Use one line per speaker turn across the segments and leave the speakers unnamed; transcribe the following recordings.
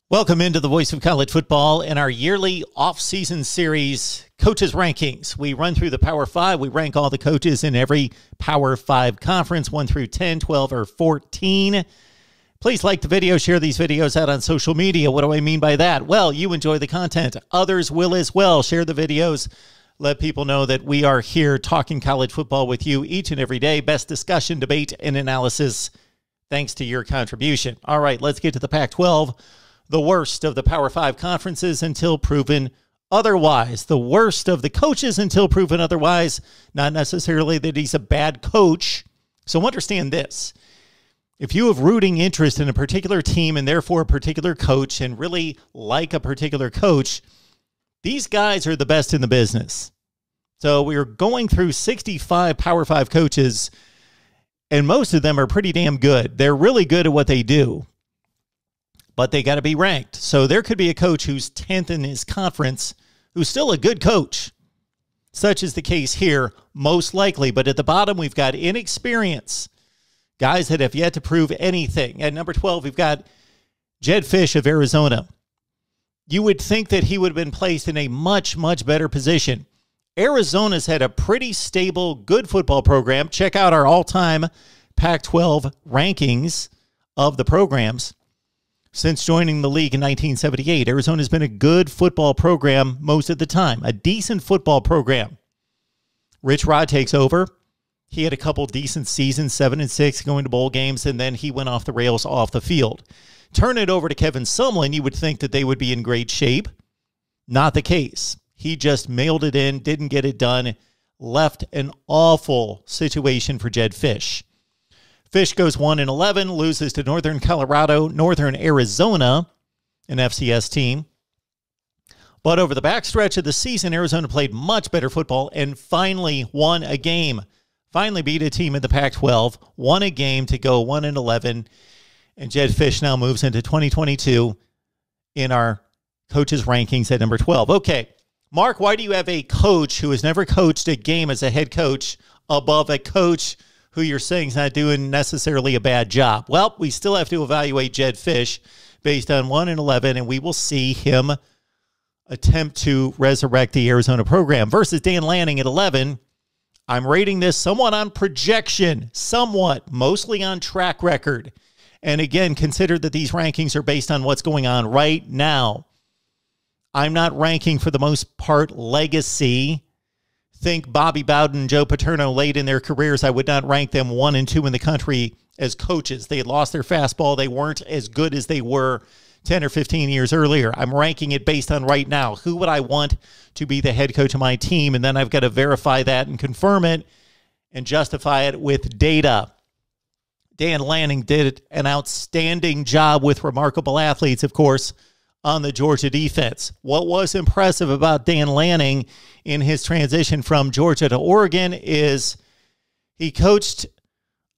Welcome into the Voice of College Football in our yearly off-season series, Coaches Rankings. We run through the Power 5. We rank all the coaches in every Power 5 conference, 1 through 10, 12, or 14. Please like the video, share these videos out on social media. What do I mean by that? Well, you enjoy the content. Others will as well. Share the videos. Let people know that we are here talking college football with you each and every day. Best discussion, debate, and analysis thanks to your contribution. All right, let's get to the Pac-12. The worst of the Power 5 conferences until proven otherwise. The worst of the coaches until proven otherwise. Not necessarily that he's a bad coach. So understand this. If you have rooting interest in a particular team and therefore a particular coach and really like a particular coach, these guys are the best in the business. So we're going through 65 Power 5 coaches, and most of them are pretty damn good. They're really good at what they do, but they got to be ranked. So there could be a coach who's 10th in his conference who's still a good coach. Such is the case here, most likely. But at the bottom, we've got inexperience, guys that have yet to prove anything. At number 12, we've got Jedd Fisch of Arizona. You would think that he would have been placed in a much, much better position. Arizona's had a pretty stable, good football program. Check out our all-time Pac-12 rankings of the programs. Since joining the league in 1978, Arizona's been a good football program most of the time, a decent football program. Rich Rod takes over. He had a couple decent seasons, 7-6, going to bowl games, and then he went off the rails off the field. Turn it over to Kevin Sumlin, you would think that they would be in great shape. Not the case. He just mailed it in, didn't get it done, left an awful situation for Jedd Fisch. Fisch goes 1-11, loses to Northern Colorado, Northern Arizona, an FCS team. But over the backstretch of the season, Arizona played much better football and finally won a game. Finally beat a team in the Pac-12, won a game to go 1-11. And Jedd Fisch now moves into 2022 in our coaches' rankings at number 12. Okay, Mark, why do you have a coach who has never coached a game as a head coach above a coach who you're saying is not doing necessarily a bad job? Well, we still have to evaluate Jedd Fisch based on 1-11, and we will see him attempt to resurrect the Arizona program. Versus Dan Lanning at 11, I'm rating this somewhat on projection, somewhat, mostly on track record. And again, consider that these rankings are based on what's going on right now. I'm not ranking, for the most part, legacy. Think Bobby Bowden and Joe Paterno late in their careers. I would not rank them 1 and 2 in the country as coaches. They had lost their fastball. They weren't as good as they were 10 or 15 years earlier. I'm ranking it based on right now. Who would I want to be the head coach of my team? And then I've got to verify that and confirm it and justify it with data. Dan Lanning did an outstanding job with remarkable athletes, of course, on the Georgia defense. What was impressive about Dan Lanning in his transition from Georgia to Oregon is he coached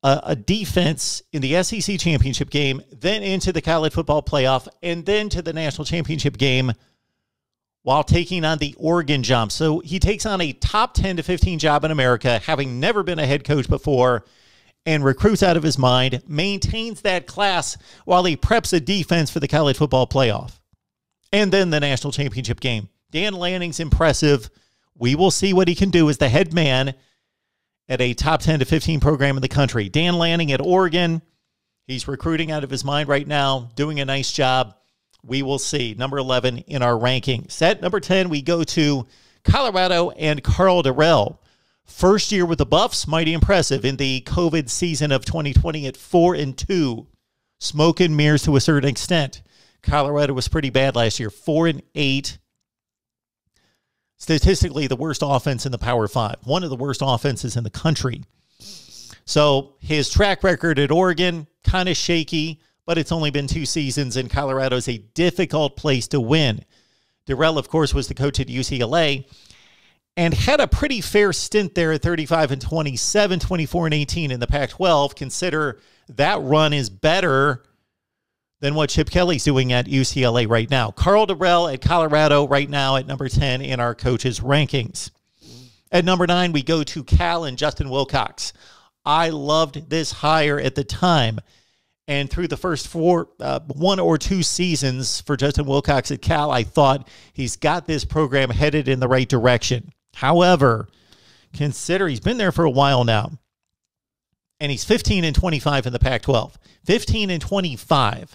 a defense in the SEC championship game, then into the college football playoff, and then to the national championship game while taking on the Oregon job. So he takes on a top 10 to 15 job in America, having never been a head coach before, and recruits out of his mind, maintains that class while he preps a defense for the college football playoff. And then the national championship game. Dan Lanning's impressive. We will see what he can do as the head man at a top 10 to 15 program in the country. Dan Lanning at Oregon. He's recruiting out of his mind right now, doing a nice job. We will see. Number 11 in our rankings. At number 10, we go to Colorado and Karl Dorrell. First year with the Buffs, mighty impressive in the COVID season of 2020 at 4-2. Smoke and mirrors to a certain extent. Colorado was pretty bad last year, 4-8. Statistically, the worst offense in the Power 5. One of the worst offenses in the country. So his track record at Oregon, kind of shaky, but it's only been 2 seasons, and Colorado's a difficult place to win. Dorrell, of course, was the coach at UCLA and had a pretty fair stint there at 35-27, 24-18 in the Pac-12. Consider that run is better than what Chip Kelly's doing at UCLA right now. Karl Dorrell at Colorado right now at number 10 in our coaches' rankings. At number 9, we go to Cal and Justin Wilcox. I loved this hire at the time. And through the first one or two seasons for Justin Wilcox at Cal, I thought he's got this program headed in the right direction. However, consider he's been there for a while now. And he's 15-25 in the Pac-12. 15-25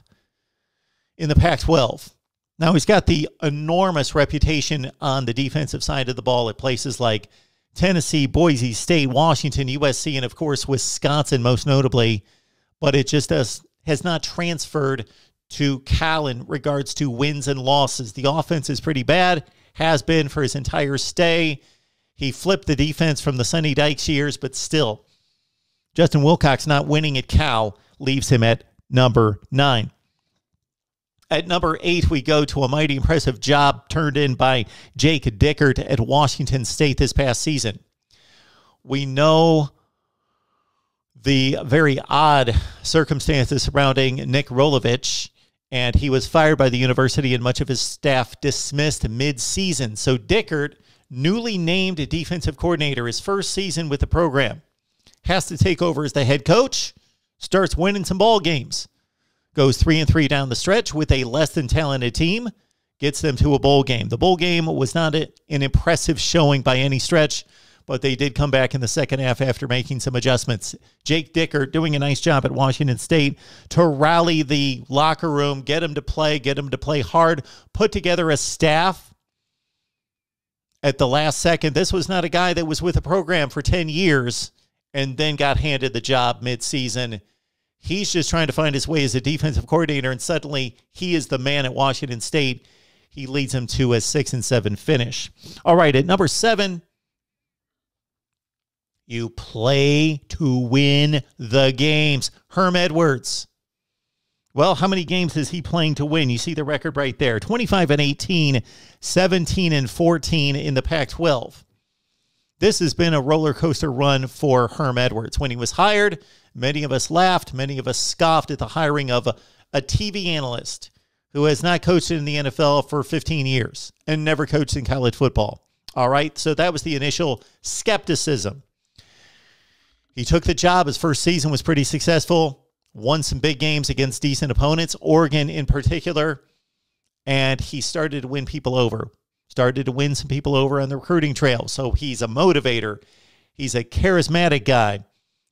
in the Pac-12. Now, he's got the enormous reputation on the defensive side of the ball at places like Tennessee, Boise State, Washington, USC, and, of course, Wisconsin, most notably. But it just has not transferred to Cal in regards to wins and losses. The offense is pretty bad, has been for his entire stay. He flipped the defense from the Sonny Dykes years, but still, Justin Wilcox not winning at Cal leaves him at number 9. At number 8, we go to a mighty impressive job turned in by Jake Dickert at Washington State this past season. We know the very odd circumstances surrounding Nick Rolovich, and he was fired by the university and much of his staff dismissed mid-season. So Dickert, newly named defensive coordinator, his first season with the program, has to take over as the head coach, starts winning some ball games, goes 3-3 down the stretch with a less than talented team, gets them to a bowl game. The bowl game was not an impressive showing by any stretch, but they did come back in the second half after making some adjustments. Jake Dickert doing a nice job at Washington State to rally the locker room, get them to play hard, put together a staff at the last second. This was not a guy that was with the program for 10 years and then got handed the job mid-season. He's just trying to find his way as a defensive coordinator, and suddenly he is the man at Washington State. He leads them to a 6-7 finish. All right, at number 7, you play to win the games. Herm Edwards. Well, how many games is he playing to win? You see the record right there. 25-18, 17-14 in the Pac-12. This has been a roller coaster run for Herm Edwards. When he was hired, many of us laughed. Many of us scoffed at the hiring of a TV analyst who has not coached in the NFL for 15 years and never coached in college football. All right, so that was the initial skepticism. He took the job. His first season was pretty successful, won some big games against decent opponents, Oregon in particular, and he started to win people over. Started to win some people over on the recruiting trail. So he's a motivator. He's a charismatic guy.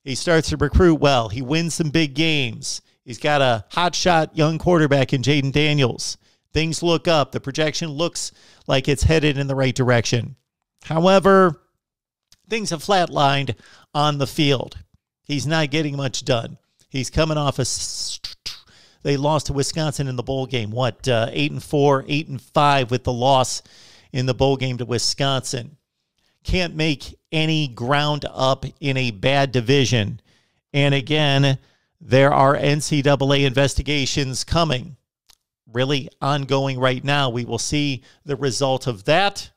He starts to recruit well. He wins some big games. He's got a hotshot young quarterback in Jaden Daniels. Things look up. The projection looks like it's headed in the right direction. However, things have flatlined on the field. He's not getting much done. He's coming off they lost to Wisconsin in the bowl game. 8-4, 8-5 with the loss in the bowl game to Wisconsin. Can't make any ground up in a bad division. And again, there are NCAA investigations coming, really ongoing right now. We will see the result of that.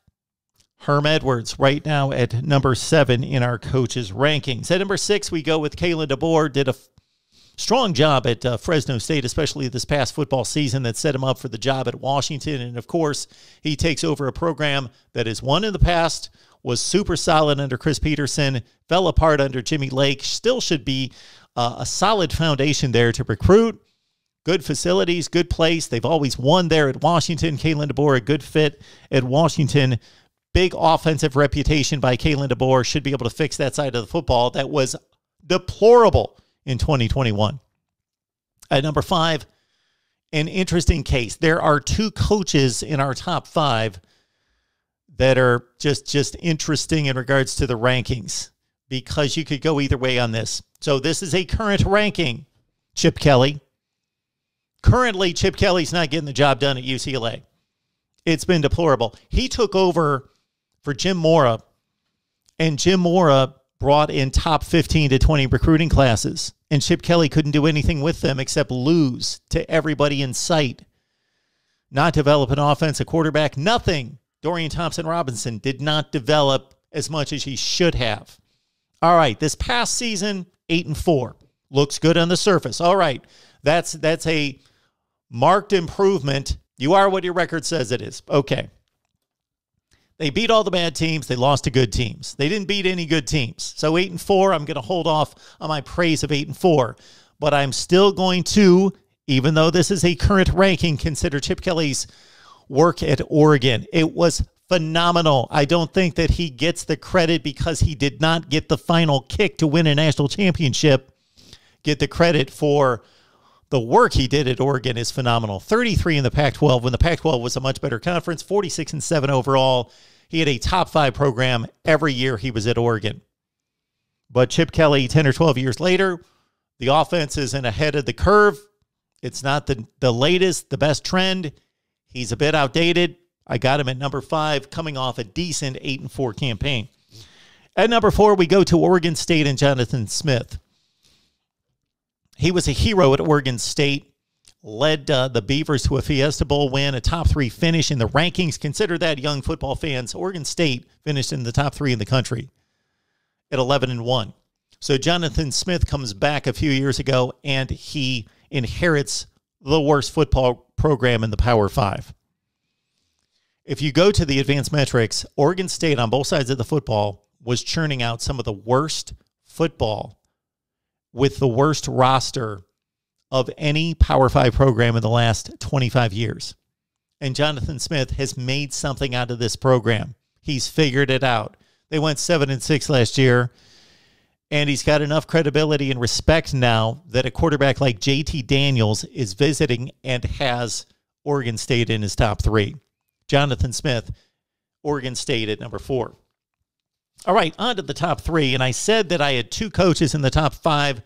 Herm Edwards right now at number 7 in our coaches' rankings. At number 6, we go with Kalen DeBoer. Did a strong job at Fresno State, especially this past football season that set him up for the job at Washington. And, of course, he takes over a program that has won in the past, was super solid under Chris Peterson, fell apart under Jimmy Lake, still should be a solid foundation there to recruit. Good facilities, good place. They've always won there at Washington. Kalen DeBoer, a good fit at Washington. Big offensive reputation by Kalen DeBoer. Should be able to fix that side of the football that was deplorable in 2021. At number 5, an interesting case. There are 2 coaches in our top 5 that are just interesting in regards to the rankings, because you could go either way on this. So this is a current ranking. Chip Kelly. Currently, Chip Kelly's not getting the job done at UCLA. It's been deplorable. He took over for Jim Mora, and Jim Mora brought in top 15 to 20 recruiting classes, and Chip Kelly couldn't do anything with them except lose to everybody in sight. Not develop an offense, a quarterback, nothing. Dorian Thompson-Robinson did not develop as much as he should have. All right, this past season, 8-4. Looks good on the surface. All right, that's a marked improvement. You are what your record says it is. Okay. They beat all the bad teams. They lost to good teams. They didn't beat any good teams. So 8-4, I'm going to hold off on my praise of 8-4. But I'm still going to, even though this is a current ranking, consider Chip Kelly's work at Oregon. It was phenomenal. I don't think that he gets the credit because he did not get the final kick to win a national championship. Get the credit for the work he did at Oregon is phenomenal. 33 in the Pac-12 when the Pac-12 was a much better conference, 46-7 overall. He had a top 5 program every year he was at Oregon. But Chip Kelly, 10 or 12 years later, the offense isn't ahead of the curve. It's not the latest, the best trend. He's a bit outdated. I got him at number 5, coming off a decent 8-4 campaign. At number 4, we go to Oregon State and Jonathan Smith. He was a hero at Oregon State, led the Beavers to a Fiesta Bowl win, a top 3 finish in the rankings. Consider that, young football fans. Oregon State finished in the top 3 in the country at 11-1. So Jonathan Smith comes back a few years ago, and he inherits the worst football program in the Power 5. If you go to the advanced metrics, Oregon State on both sides of the football was churning out some of the worst football with the worst roster of any Power 5 program in the last 25 years. And Jonathan Smith has made something out of this program. He's figured it out. They went 7-6 last year, and he's got enough credibility and respect now that a quarterback like JT Daniels is visiting and has Oregon State in his top 3. Jonathan Smith, Oregon State at number 4. All right, on to the top 3. And I said that I had 2 coaches in the top 5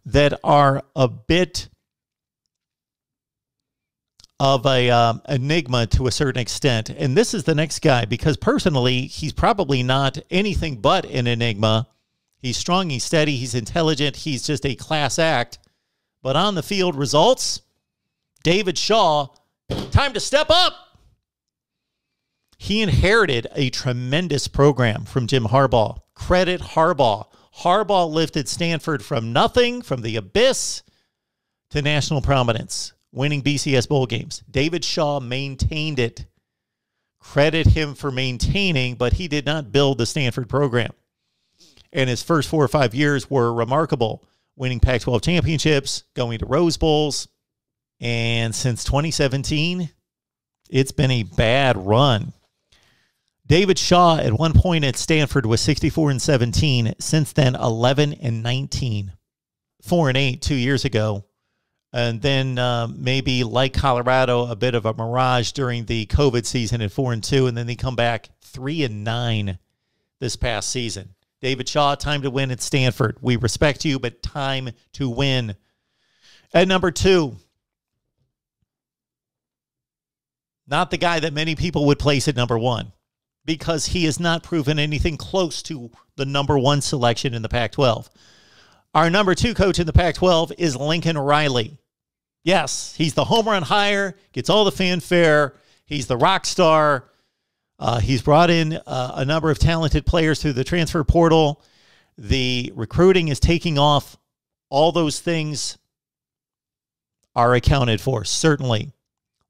that are a bit of a enigma to a certain extent. And this is the next guy, because personally, he's probably not anything but an enigma. He's strong, he's steady, he's intelligent, he's just a class act. But on the field results, David Shaw, time to step up. He inherited a tremendous program from Jim Harbaugh. Credit Harbaugh. Harbaugh lifted Stanford from nothing, from the abyss, to national prominence, winning BCS bowl games. David Shaw maintained it. Credit him for maintaining, but he did not build the Stanford program. And his first 4 or 5 years were remarkable, winning Pac-12 championships, going to Rose Bowls. And since 2017, it's been a bad run. David Shaw at one point at Stanford was 64-17. Since then, 11-19. 4-8 2 years ago. And then maybe like Colorado, a bit of a mirage during the COVID season at 4-2. And then they come back 3-9 this past season. David Shaw, time to win at Stanford. We respect you, but time to win. At number 2, not the guy that many people would place at number 1, because he has not proven anything close to the number 1 selection in the Pac-12. Our number 2 coach in the Pac-12 is Lincoln Riley. Yes, he's the home run hire, gets all the fanfare. He's the rock star. He's brought in a number of talented players through the transfer portal. The recruiting is taking off. All those things are accounted for, certainly.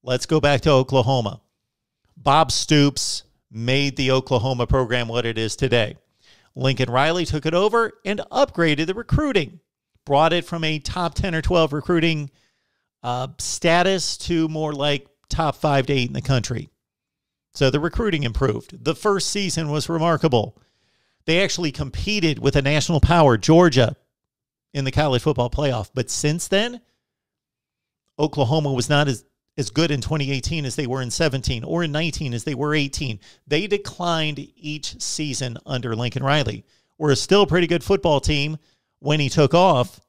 Let's go back to Oklahoma. Bob Stoops made the Oklahoma program what it is today. Lincoln Riley took it over and upgraded the recruiting. Brought it from a top 10 or 12 recruiting status to more like top 5 to 8 in the country. So the recruiting improved. The first season was remarkable. They actually competed with a national power, Georgia, in the college football playoff. But since then, Oklahoma was not as good in 2018 as they were in 17, or in 19 as they were 18. They declined each season under Lincoln Riley. We're still a pretty good football team when he took off,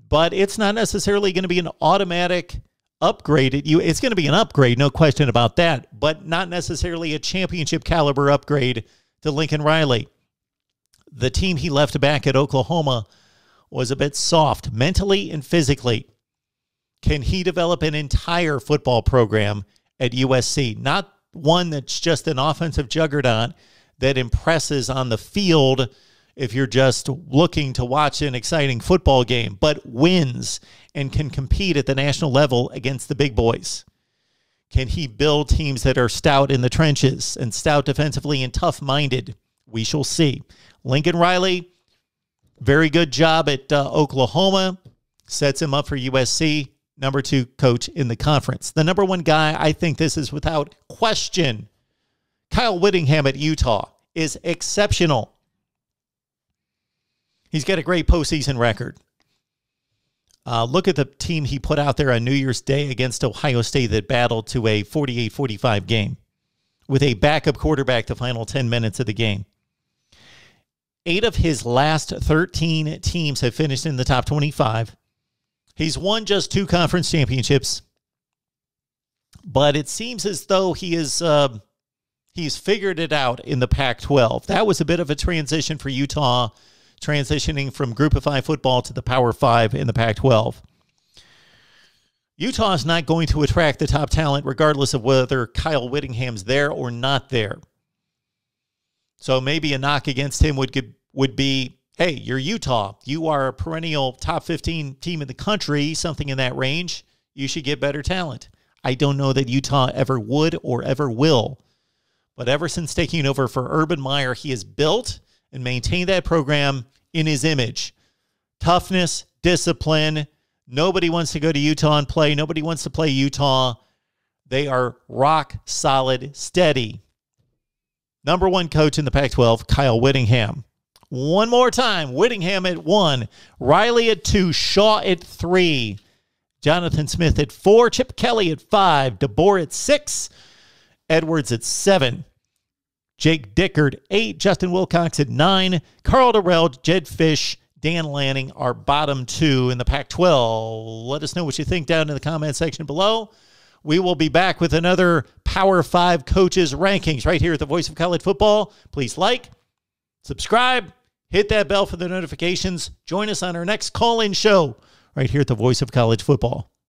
but it's not necessarily going to be an automatic upgrade. It's going to be an upgrade, no question about that, but not necessarily a championship caliber upgrade to Lincoln Riley. The team he left back at Oklahoma was a bit soft mentally and physically. Can he develop an entire football program at USC? Not one that's just an offensive juggernaut that impresses on the field if you're just looking to watch an exciting football game, but wins and can compete at the national level against the big boys. Can he build teams that are stout in the trenches and stout defensively and tough-minded? We shall see. Lincoln Riley, very good job at Oklahoma. Sets him up for USC, number 2 coach in the conference. The number 1 guy, I think this is without question, Kyle Whittingham at Utah, is exceptional. He's got a great postseason record. Look at the team he put out there on New Year's Day against Ohio State that battled to a 48-45 game with a backup quarterback the final 10 minutes of the game. 8 of his last 13 teams have finished in the top 25. He's won just 2 conference championships, but it seems as though he's figured it out in the Pac-12. That was a bit of a transition for Utah, transitioning from Group of 5 football to the Power 5 in the Pac-12. Utah is not going to attract the top talent regardless of whether Kyle Whittingham's there or not there. So maybe a knock against him would be, hey, you're Utah. You are a perennial top 15 team in the country, something in that range. You should get better talent. I don't know that Utah ever would or ever will. But ever since taking over for Urban Meyer, he has built and maintained that program in his image. Toughness, discipline. Nobody wants to go to Utah and play. Nobody wants to play Utah. They are rock solid, steady. Number 1 coach in the Pac-12, Kyle Whittingham. One more time, Whittingham at 1, Riley at 2, Shaw at 3, Jonathan Smith at 4, Chip Kelly at 5, DeBoer at 6, Edwards at 7, Jake Dickard 8, Justin Wilcox at 9, Karl Dorrell, Jedd Fisch, Dan Lanning are bottom 2 in the Pac-12. Let us know what you think down in the comment section below. We will be back with another Power 5 coaches rankings right here at the Voice of College Football. Please like, subscribe, hit that bell for the notifications. Join us on our next call-in show right here at the Voice of College Football.